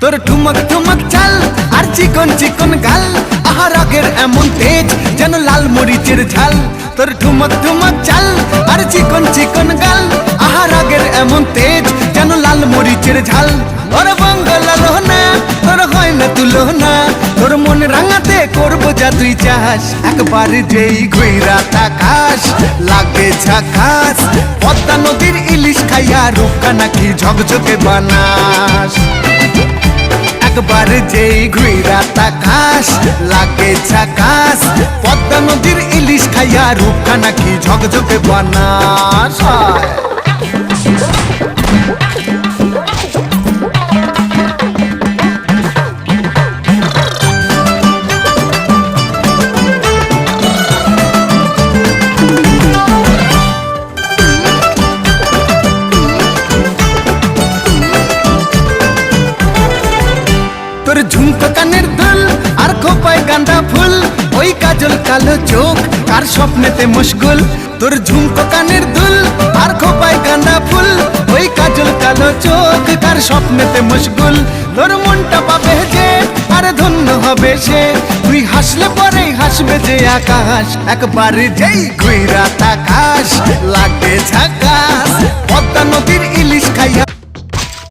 তোর ঠুমক ঠুমক চাল আর চিকন চিকন গাল, আহা রাগের এমন তেজ যেন লাল মরিচের ঝাল। তোর ঠুমক ঠুমক চাল আর চিকন চিকন গাল, আহা রাগের এমন তেজ যেন লাল মরিচের ঝাল। ওর বাঙ্গালা লোহনা তোর হয় না তুলনা, তোর মন রাঙাতে করবো যা তুই চাস। একবার যেই ঘুইরা তাকাস লাগে ঝাকাস, পদ্মা নদীর ইলিশ খাইয়া রূপকা নাকি ঝকঝকে বানাস। একবার যেই ঘুইরা তাকাস লাগে ঝাকাস, পদ্মা নদীর ইলিশ খাইয়া রূপকা নাকি ঝকঝকে বানাস। তোর ঝুমকো কানের দুল আর খোপায় গাঁদা ফুল, ওই কাজল কালো চোখ কার স্বপ্নেতে মশগুল। তোর ঝুমকো কানের দুল আর খোপায় গাঁদা ফুল, ওই কাজল কালো চোখ কার স্বপ্নেতে মশগুল। তোর মনটা পাবে যে আর ধন্য হবে সে, তুই হাসলে পরেই হাসবে যে আকাশ। একবার যেই ঘুইরা তাকাস লাগে ঝাকাস, পদ্মা নদীর ইলিশ খাইয়া